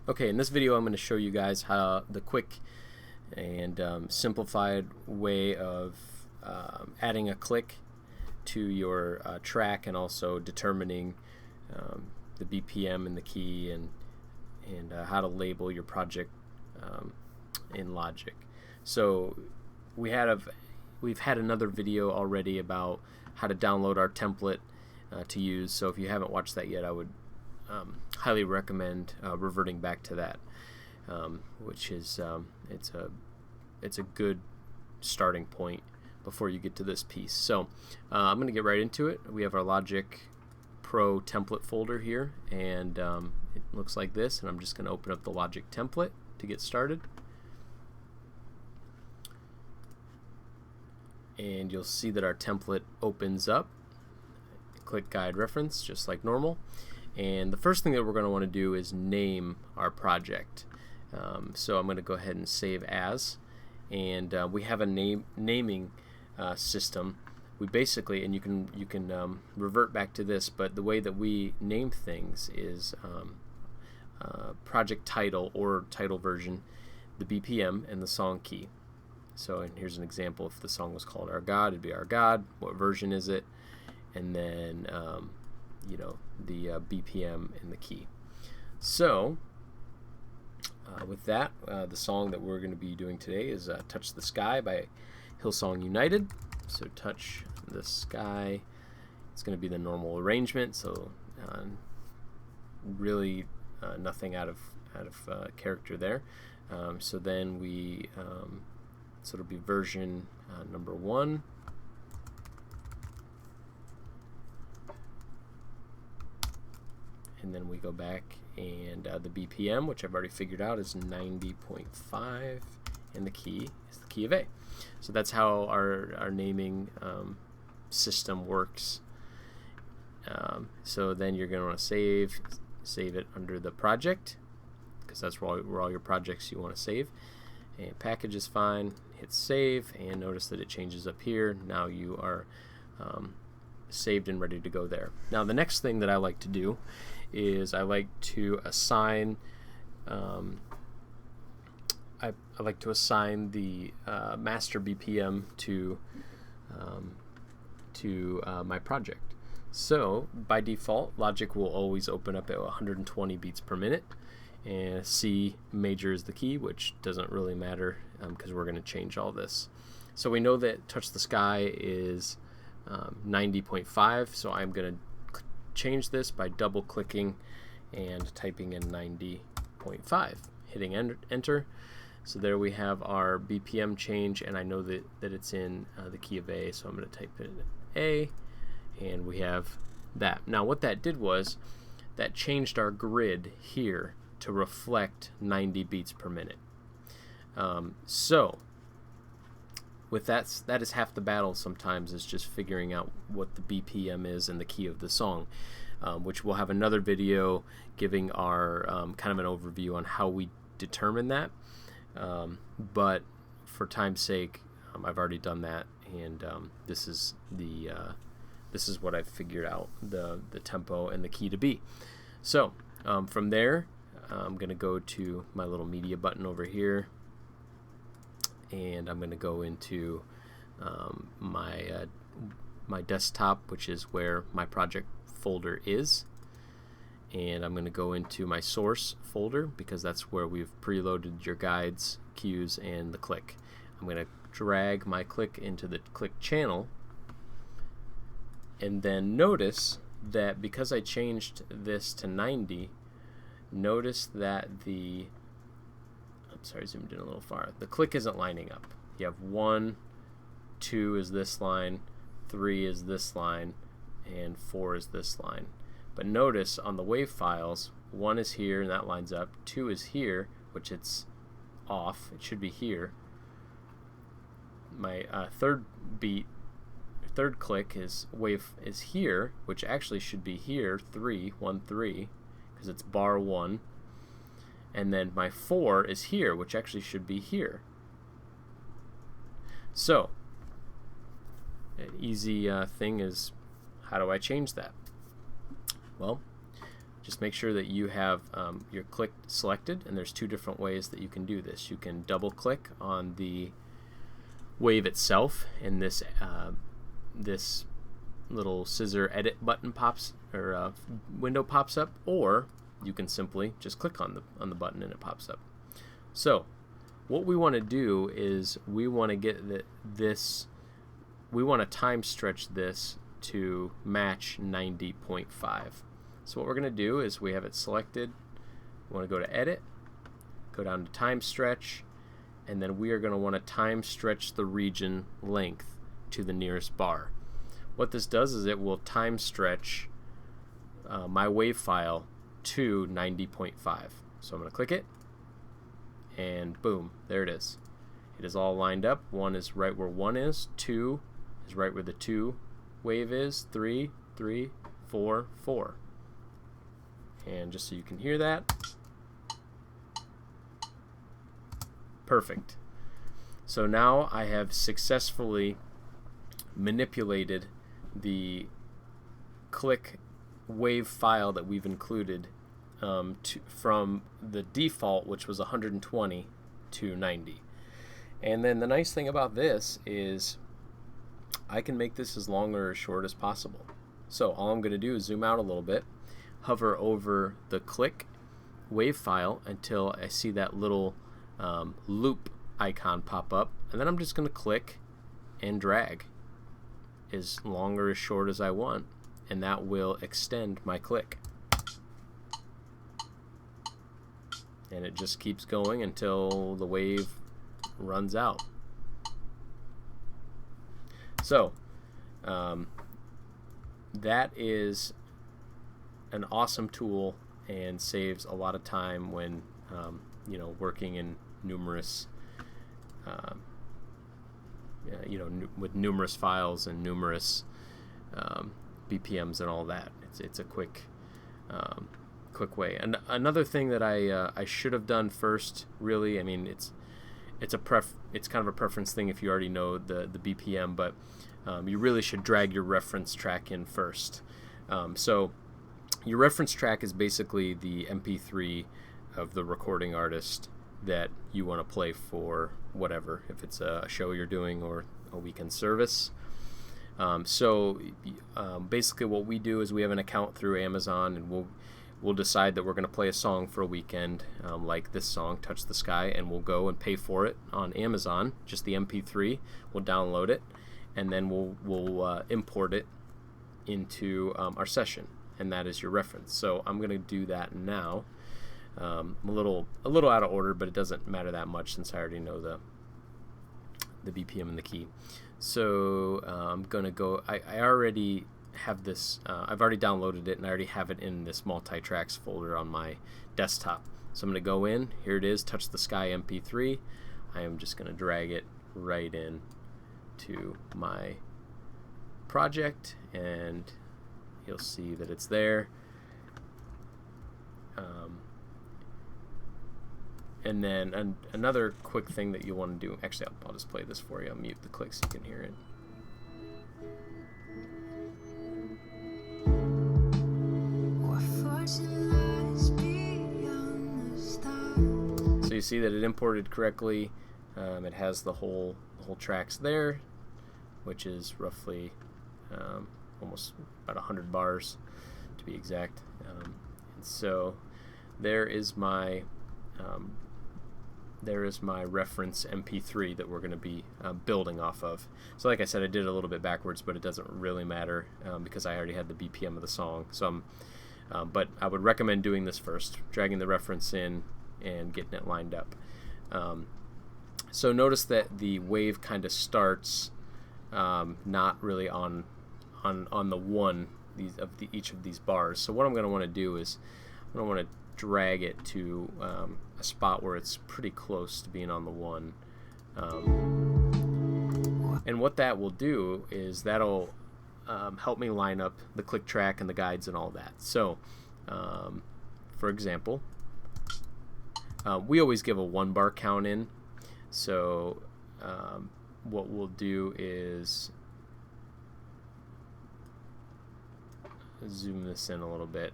Okay, in this video I'm going to show you guys how the quick and simplified way of adding a click to your track, and also determining the BPM and the key, and how to label your project in Logic. So we've had another video already about how to download our template to use. So if you haven't watched that yet, I would highly recommend reverting back to that, which is it's a good starting point before you get to this piece. So I'm going to get right into it. We have our Logic Pro template folder here, and it looks like this, and I'm just going to open up the Logic template to get started. And you'll see that our template opens up. Click guide reference just like normal. And the first thing that we're going to want to do is name our project. So I'm going to go ahead and save as, and we have a naming system. We basically, and you can revert back to this, but the way that we name things is project title or title version, the BPM, and the song key. So, and here's an example. If the song was called Our God, it'd be Our God. What version is it? And then the BPM and the key. So with that, the song that we're going to be doing today is Touch the Sky by Hillsong United. So Touch the Sky, it's going to be the normal arrangement, so really nothing out of character there. So then we so it'll be version number 1. And then we go back, and the BPM, which I've already figured out, is 90.5, and the key is the key of A. So that's how our naming system works. So then you're going to want to save it under the project, because that's where all your projects you want to save. And package is fine. Hit save, and notice that it changes up here. Now you are saved and ready to go there. Now the next thing that I like to do is I like to assign I like to assign the master BPM to my project. So by default, Logic will always open up at 120 beats per minute, and C major is the key, which doesn't really matter because we're going to change all this. So we know that Touch the Sky is 90.5, so I'm going to change this by double clicking and typing in 90.5, hitting enter. So there we have our BPM change, and I know that it's in the key of A, so I'm going to type in A, and we have that. Now what that did was that changed our grid here to reflect 90 beats per minute. So with that is half the battle sometimes, is just figuring out what the BPM is and the key of the song, which we'll have another video giving our kind of an overview on how we determine that. But for time's sake, I've already done that, and this is what I've figured out the tempo and the key to be. So from there, I'm going to go to my little media button over here, and I'm going to go into my desktop, which is where my project folder is, and I'm going to go into my source folder because that's where we've preloaded your guides, cues, and the click. I'm going to drag my click into the click channel, and then notice that because I changed this to 90, notice that zoomed in a little far. The click isn't lining up. You have 1, 2 is this line, 3 is this line, and 4 is this line. But notice on the wave files, 1 is here and that lines up, 2 is here, which it's off, it should be here. My third click is here, which actually should be here, 3, 1, 3, because it's bar 1. And then my 4 is here, which actually should be here. So an easy thing is, how do I change that? Well, just make sure that you have your click selected, and there's two different ways that you can do this. You can double click on the wave itself, and this this little scissor edit button pops, or window pops up, or you can simply just click on the button and it pops up. So what we want to do is we want to get we want to time stretch this to match 90.5. So what we're going to do is we have it selected. We want to go to edit, go down to time stretch, and then we are going to want to time stretch the region length to the nearest bar. What this does is it will time stretch my wave file to 90.5. So I'm going to click it, and boom, there it is. It is all lined up. 1 is right where 1 is, 2 is right where the 2 wave is, 3, 3, 4, 4. And just so you can hear that, perfect. So now I have successfully manipulated the click wave file that we've included from the default, which was 120, to 90. And then the nice thing about this is I can make this as long or as short as possible. So all I'm going to do is zoom out a little bit, hover over the click wave file until I see that little loop icon pop up, and then I'm just going to click and drag as long or as short as I want, and that will extend my click. And it just keeps going until the wave runs out. So that is an awesome tool and saves a lot of time when working in numerous with numerous files and numerous BPMs and all that. It's a quick way. And another thing that I should have done first, really, I mean, it's kind of a preference thing if you already know the BPM, but you really should drag your reference track in first. So your reference track is basically the MP3 of the recording artist that you want to play for whatever, if it's a show you're doing or a weekend service. Basically what we do is we have an account through Amazon, and we'll decide that we're going to play a song for a weekend, like this song, Touch the Sky, and we'll go and pay for it on Amazon, just the MP3. We'll download it, and then we'll import it into our session, and that is your reference. So I'm going to do that now. A little out of order, but it doesn't matter that much since I already know the BPM and the key. So I'm going to go, I already have this, I've already downloaded it, and I already have it in this multi-tracks folder on my desktop. So I'm going to go in, here it is, Touch the Sky MP3. I am just going to drag it right in to my project, and you'll see that it's there. And then another quick thing that you want to do, actually I'll just play this for you. I'll mute the click so you can hear it. So you see that it imported correctly. It has the whole tracks there, which is roughly almost about 100 bars to be exact. And so there is my reference MP3 that we're going to be building off of. So like I said, I did it a little bit backwards, but it doesn't really matter because I already had the BPM of the song. So but I would recommend doing this first, dragging the reference in and getting it lined up. So notice that the wave kind of starts not really on the one each of these bars. So what I'm going to want to do is I'm going to want to drag it to a spot where it's pretty close to being on the one. And what that will do is that'll help me line up the click track and the guides and all that. So for example, we always give a 1 bar count in. So what we'll do is zoom this in a little bit.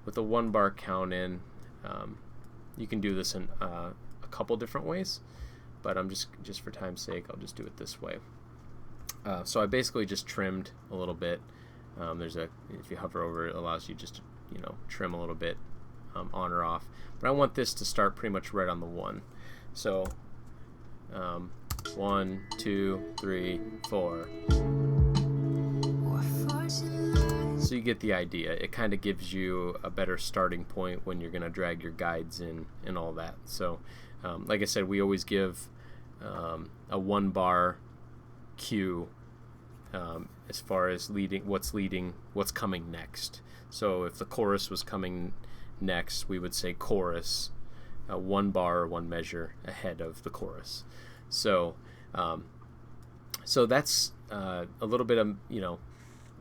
with a 1 bar count in, you can do this in a couple different ways, but I'm just for time's sake, I'll just do it this way. So I basically just trimmed a little bit. If you hover over it, allows you just to, trim a little bit on or off. But I want this to start pretty much right on the 1. So 1, 2, 3, 4. So you get the idea. It kind of gives you a better starting point when you're going to drag your guides in and all that. So like I said, we always give a 1 bar cue as far as what's coming next. So if the chorus was coming next, we would say chorus, 1 bar or 1 measure ahead of the chorus. So so that's a little bit of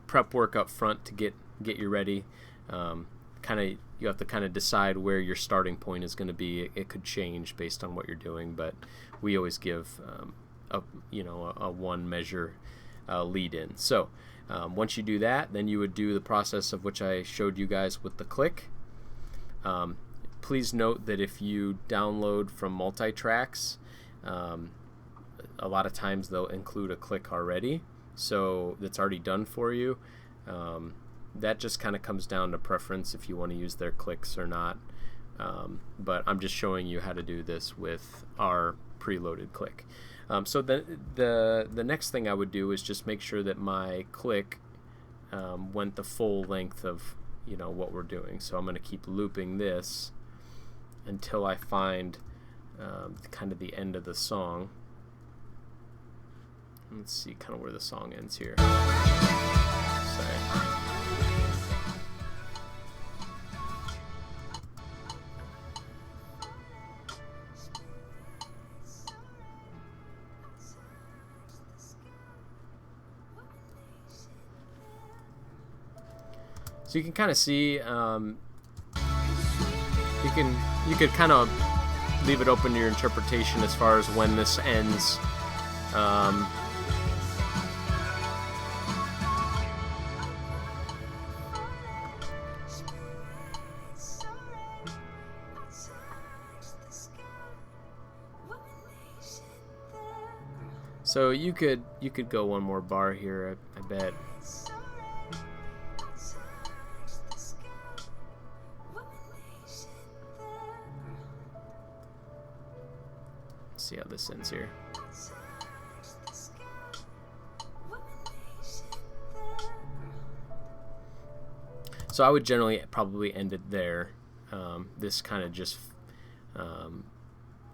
prep work up front to get you ready. You have to kind of decide where your starting point is going to be. It could change based on what you're doing, but we always give a 1 measure lead in. So once you do that, then you would do the process of which I showed you guys with the click. Please note that if you download from multi-tracks, a lot of times they'll include a click already, so that's already done for you. That just kind of comes down to preference if you want to use their clicks or not. But I'm just showing you how to do this with our preloaded click. So the next thing I would do is just make sure that my click went the full length of what we're doing. So I'm going to keep looping this until I find kind of the end of the song. Let's see kind of where the song ends here. Sorry. So you can kind of see, you could kind of leave it open to your interpretation as far as when this ends. So you could go 1 more bar here, I bet. See how this ends here. So I would generally probably end it there. This kind of just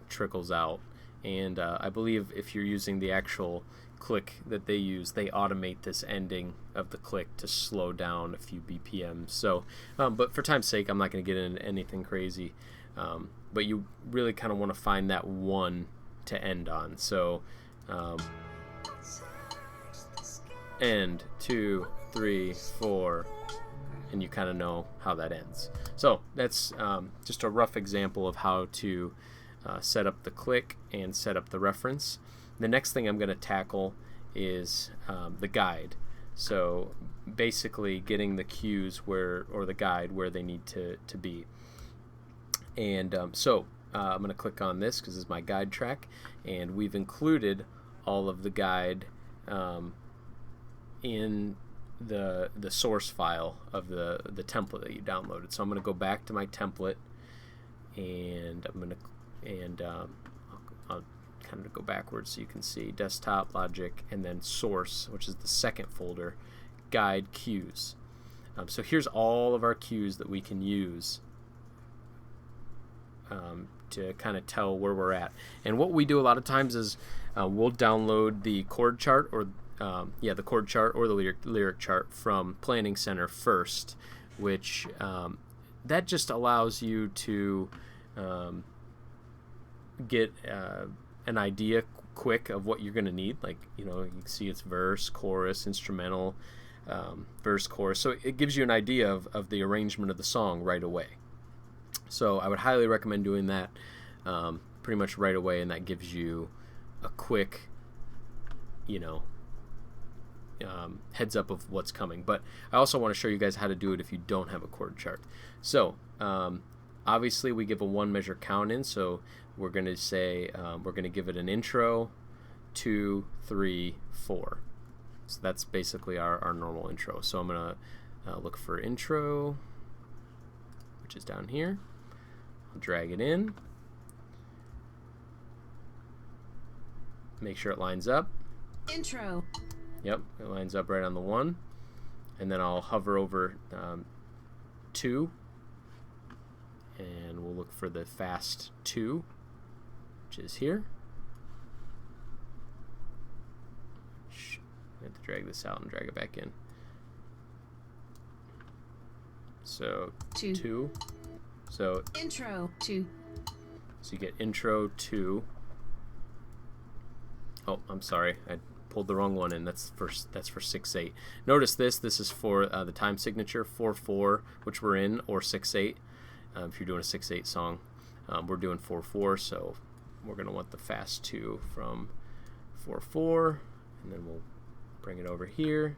trickles out, and I believe if you're using the actual click that they use, they automate this ending of the click to slow down a few BPM. So, but for time's sake, I'm not going to get into anything crazy. But you really kind of want to find that 1 to end on. So end 2, 3, 4, and you kind of know how that ends. So that's just a rough example of how to set up the click and set up the reference. The next thing I'm going to tackle is the guide. So basically getting the cues or the guide where they need to be. And so I'm going to click on this because this is my guide track, and we've included all of the guide in the source file of the template that you downloaded. So I'm going to go back to my template, and I'll kind of go backwards so you can see desktop, logic, and then source, which is the second folder, guide cues. So here's all of our cues that we can use to kind of tell where we're at. And what we do a lot of times is we'll download the chord chart or the chord chart or the lyric chart from Planning Center first, which that just allows you to get an idea quick of what you're going to need. Like, you can see it's verse, chorus, instrumental, verse, chorus. So it gives you an idea of the arrangement of the song right away. So I would highly recommend doing that pretty much right away, and that gives you a quick, heads up of what's coming. But I also want to show you guys how to do it if you don't have a chord chart. So obviously we give a 1 measure count in, so we're going to say we're going to give it an intro, 2, 3, 4. So that's basically our normal intro. So I'm going to look for intro, which is down here. I'll drag it in. Make sure it lines up. Intro. Yep, it lines up right on the 1. And then I'll hover over 2. And we'll look for the fast 2, which is here. I have to drag this out and drag it back in. So 2. So intro 2. So you get intro 2. Oh, I'm sorry, I pulled the wrong one in. That's for 6/8. Notice this is for the time signature 4/4, which we're in, or 6/8. If you're doing a 6/8 song, we're doing 4/4, so we're going to want the fast 2 from 4/4, and then we'll bring it over here.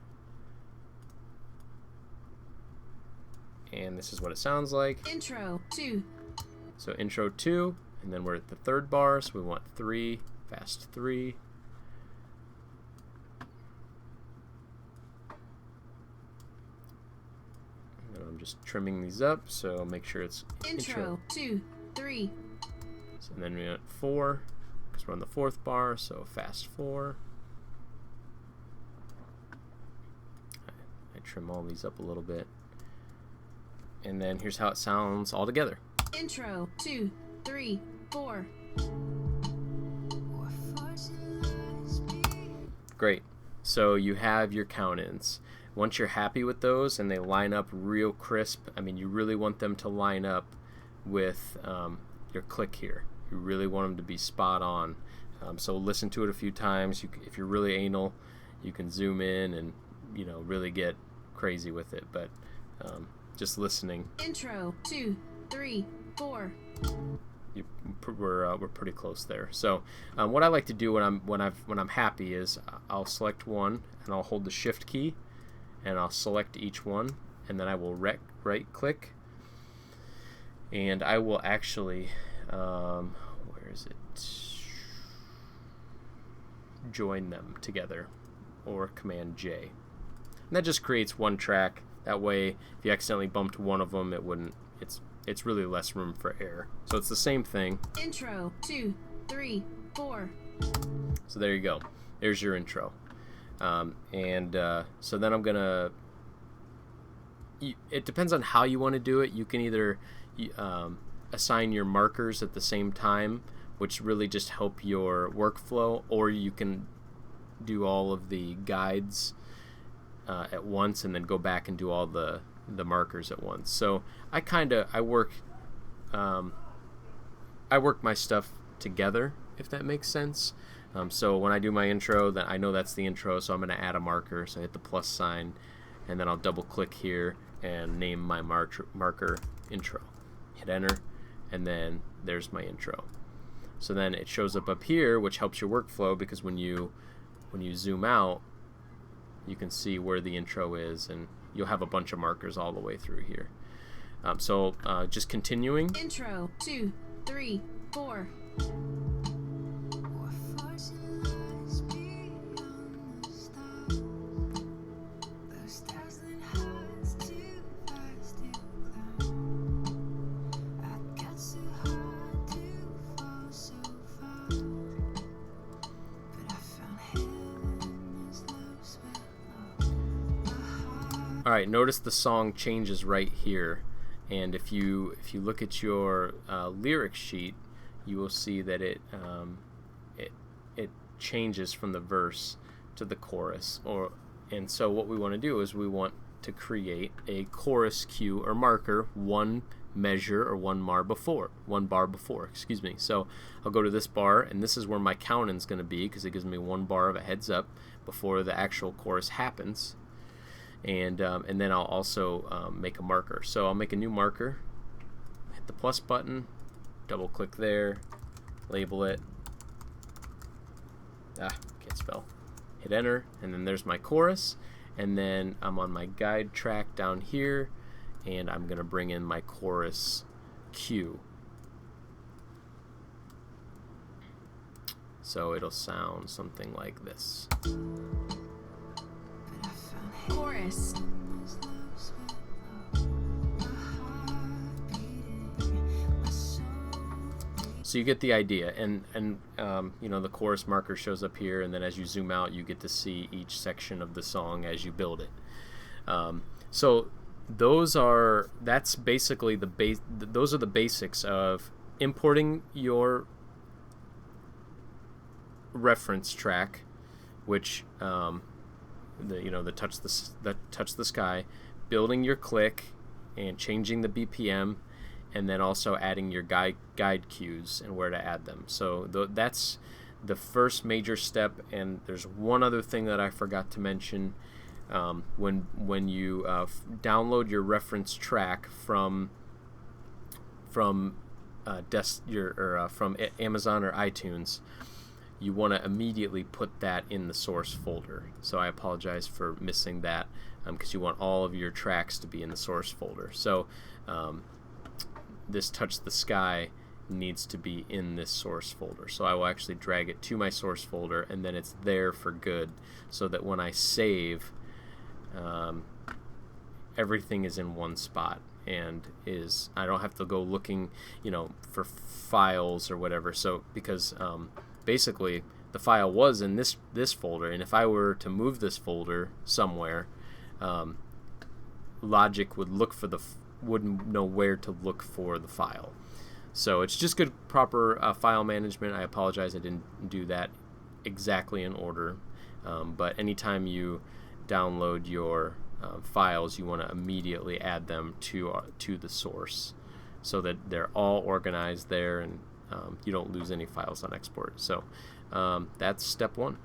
And this is what it sounds like. Intro 2. So intro 2, and then we're at the 3rd bar, so we want 3, fast 3. And I'm just trimming these up, so make sure it's intro 2, 3. So then we want 4, because we're on the 4th bar, so fast 4. I trim all these up a little bit. And then here's how it sounds all together. Intro 2, 3, 4. Great. So you have your count-ins. Once you're happy with those and they line up real crisp, I mean, you really want them to line up with your click here. You really want them to be spot on. So listen to it a few times. If you're really anal, you can zoom in and really get crazy with it. But just listening. Intro 2, 3, 4. We're pretty close there. So what I like to do when I'm happy is I'll select one and I'll hold the Shift key and I'll select each one, and then I will right click, and I will actually where is it? Join them together, or Command J. And that just creates one track. That way, if you accidentally bumped one of them, it wouldn't. It's really less room for error. So it's the same thing. Intro 2, 3, 4. So there you go. There's your intro. So then I'm gonna. It depends on how you want to do it. You can either assign your markers at the same time, which really just help your workflow, or you can do all of the guides at once and then go back and do all the markers at once. So I work my stuff together, if that makes sense. So when I do my intro, then I know that's the intro, so I'm going to add a marker. So I hit the plus sign, and then I'll double click here and name my marker intro. Hit enter, and then there's my intro. So then it shows up here, which helps your workflow, because when you zoom out, you can see where the intro is, and you'll have a bunch of markers all the way through here. So just continuing. Intro 2, 3, 4. Alright, notice the song changes right here, and if you look at your lyric sheet, you will see that it changes from the verse to the chorus. And so what we want to do is we want to create a chorus cue or marker one measure or one bar before. So I'll go to this bar, and this is where my count-in is going to be, because it gives me one bar of a heads up before the actual chorus happens. And then I'll also make a marker. So I'll make a new marker, hit the plus button, double click there, label it. Can't spell. hit enter, and then there's my chorus, and then I'm on my guide track down here, and I'm going to bring in my chorus cue. So it'll sound something like this. Chorus. So you get the idea, and you know, the chorus marker shows up here, and then as you zoom out, you get to see each section of the song as you build it. So that's basically those are the basics of importing your reference track, which the touch the sky, building your click and changing the BPM, and then also adding your guide cues and where to add them. So that's the first major step. And there's one other thing that I forgot to mention. When you download your reference track from Amazon or iTunes, you want to immediately put that in the source folder. So I apologize for missing that, because you want all of your tracks to be in the source folder. So this Touch the Sky needs to be in this source folder. So I will actually drag it to my source folder, and then it's there for good, so that when I save, everything is in one spot, and I don't have to go looking, for files or whatever. So because basically the file was in this folder, and if I were to move this folder somewhere, Logic wouldn't know where to look for the file. So it's just good proper file management. I apologize I didn't do that exactly in order, but anytime you download your files, you want to immediately add them to the source, so that they're all organized there, and you don't lose any files on export. So that's step one.